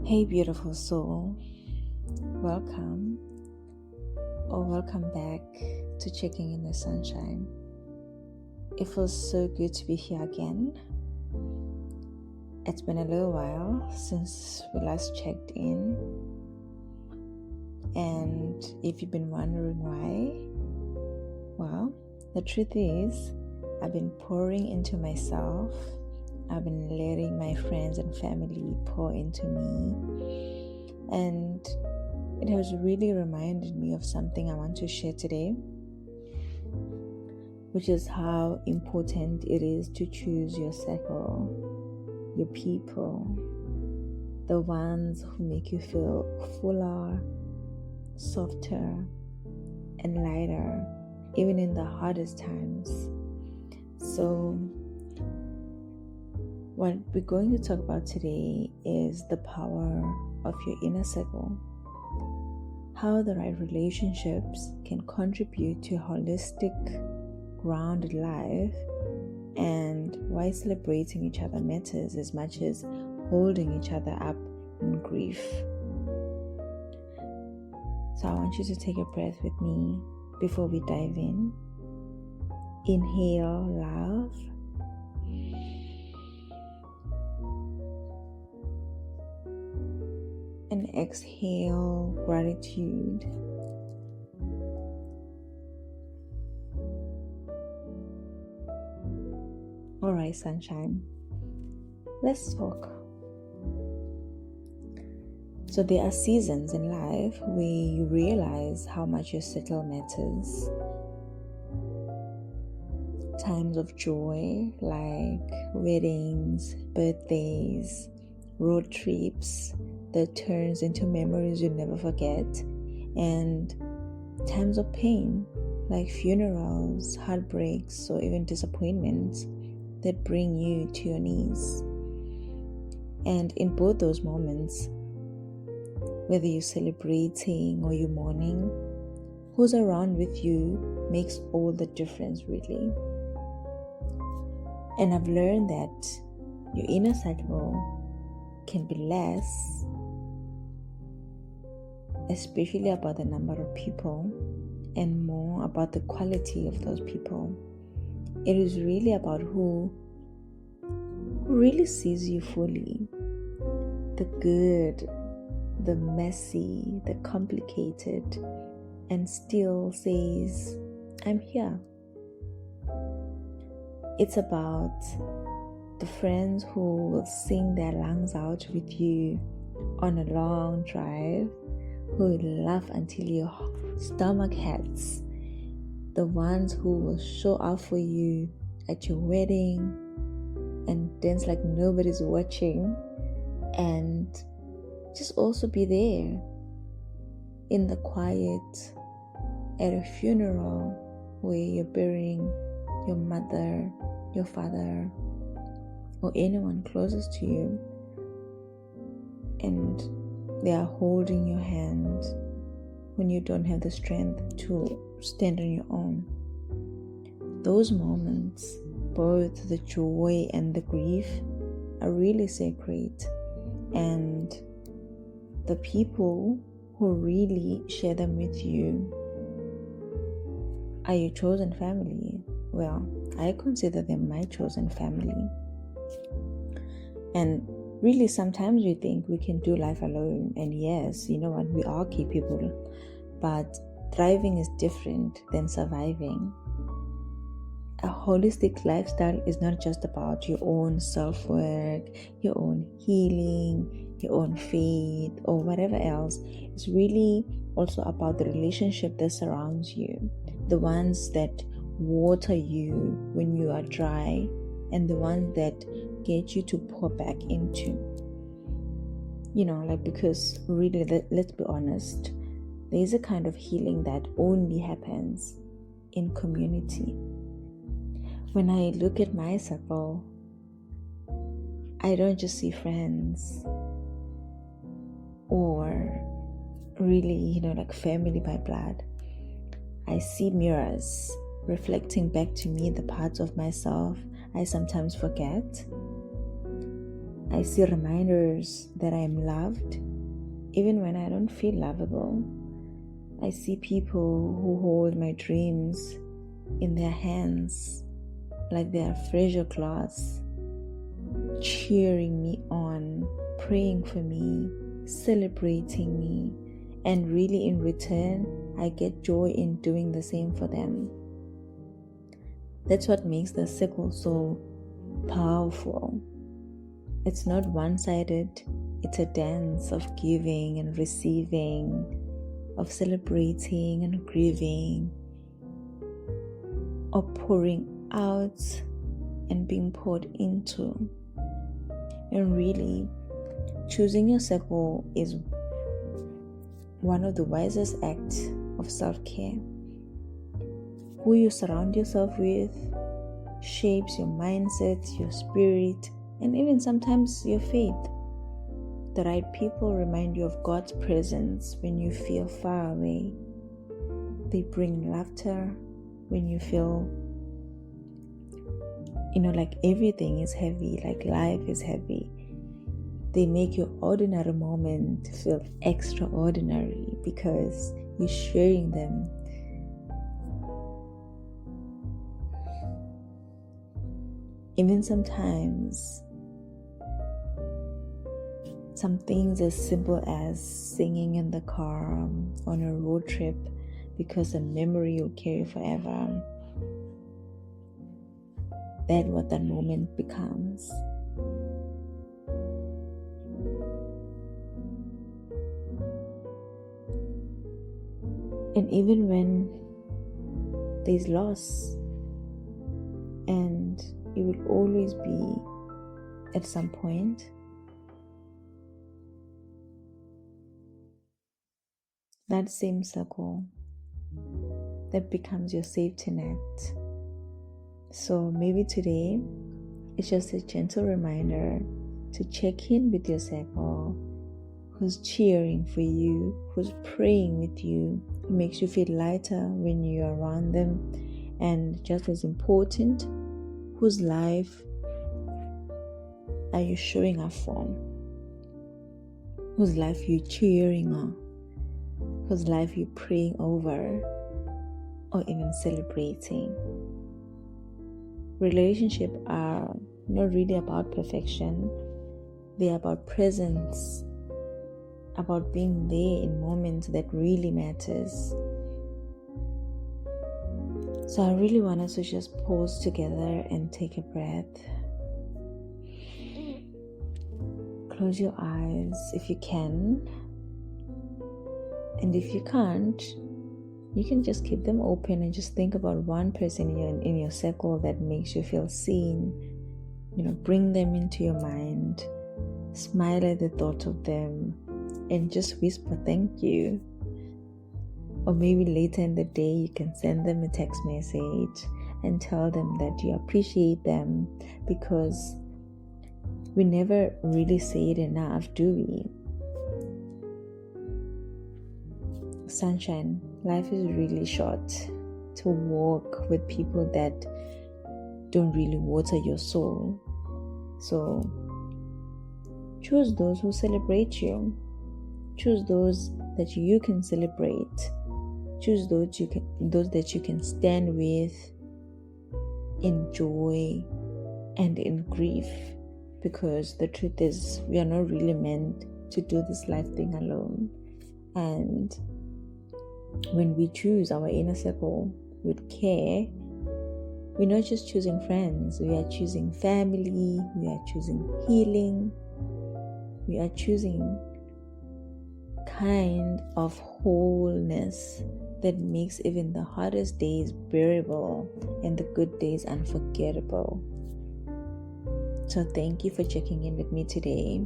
Hey, beautiful soul, welcome or welcome back to Checking in the Sunshine. It feels so good to be here again. It's been a little while since we last checked in, and if you've been wondering why, well, the truth is I've been pouring into myself. I've been letting my friends and family pour into me, and it has really reminded me of something I want to share today, which is how important it is to choose your circle, your people, the ones who make you feel fuller, softer, and lighter, even in the hardest times. So, what we're going to talk about today is the power of your inner circle. How the right relationships can contribute to a holistic, grounded life, and why celebrating each other matters as much as holding each other up in grief. So I want you to take a breath with me before we dive in. Inhale love. And exhale gratitude. Alright, sunshine. Let's talk. So there are seasons in life where you realize how much your circle matters. Times of joy like weddings, birthdays, road trips that turns into memories you'll never forget, and times of pain like funerals, heartbreaks, or even disappointments that bring you to your knees. And in both those moments, whether you're celebrating or you're mourning, who's around with you makes all the difference, really. And I've learned that your inner circle can be less, especially about the number of people, and more about the quality of those people. It is really about who really sees you fully. The good, the messy, the complicated, and still says, I'm here. It's about the friends who will sing their lungs out with you on a long drive, who will laugh until your stomach hurts, the ones who will show up for you at your wedding and dance like nobody's watching, and just also be there in the quiet at a funeral where you're burying your mother, your father, or anyone closest to you, and they are holding your hand when you don't have the strength to stand on your own. Those moments, both the joy and the grief, are really sacred, and the people who really share them with you are your chosen family. Well, I consider them my chosen family. And really, sometimes we think we can do life alone. And yes, you know what, we are capable. But thriving is different than surviving. A holistic lifestyle is not just about your own self-work, your own healing, your own faith, or whatever else. It's really also about the relationship that surrounds you, the ones that water you when you are dry, and the ones that get you to pour back into. Because really, let's be honest, there is a kind of healing that only happens in community. When I look at my circle, I don't just see friends or really, like family by blood. I see mirrors reflecting back to me the parts of myself I sometimes forget. I see reminders that I am loved, even when I don't feel lovable. I see people who hold my dreams in their hands like they are treasure cloths, cheering me on, praying for me, celebrating me, and really in return, I get joy in doing the same for them. That's what makes the circle so powerful. It's not one-sided, it's a dance of giving and receiving, of celebrating and grieving, of pouring out and being poured into. And really, choosing your circle is one of the wisest acts of self-care. Who you surround yourself with shapes your mindset, your spirit, and even sometimes your faith. The right people remind you of God's presence when you feel far away. They bring laughter when you feel, like everything is heavy, like life is heavy. They make your ordinary moment feel extraordinary because you're sharing them. Even sometimes, some things as simple as singing in the car on a road trip because a memory you'll carry forever. That's what that moment becomes. And even when there's loss, and it will always be at some point, that same circle that becomes your safety net. So maybe today it's just a gentle reminder to check in with your circle, who's cheering for you, who's praying with you, who makes you feel lighter when you're around them, and just as important, whose life are you showing up for? Whose life you cheering on? Whose life you praying over or even celebrating? Relationships are not really about perfection. They're about presence, about being there in moments that really matters. So I really want us to just pause together and take a breath. Close your eyes if you can. And if you can't, you can just keep them open and just think about one person in your circle that makes you feel seen. Bring them into your mind. Smile at the thought of them and just whisper thank you. Or maybe later in the day, you can send them a text message and tell them that you appreciate them, because we never really say it enough, do we? Sunshine, life is really short to walk with people that don't really water your soul. So choose those who celebrate you. Choose those that you can celebrate. Choose those that you can stand with in joy and in grief, because the truth is we are not really meant to do this life thing alone. And when we choose our inner circle with care, we're not just choosing friends, we are choosing family, we are choosing healing, we are choosing kind of wholeness that makes even the hardest days bearable and the good days unforgettable. So thank you for checking in with me today.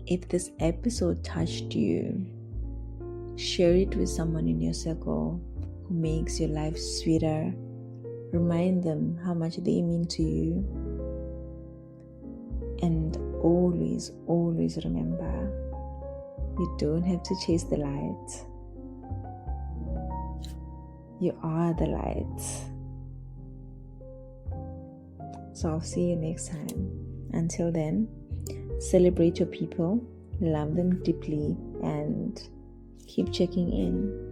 If this episode touched you, share it with someone in your circle who makes your life sweeter. Remind them how much they mean to you. And always, always remember, you don't have to chase the light. You are the light. So I'll see you next time. Until then, Celebrate your people, love them deeply, and keep checking in.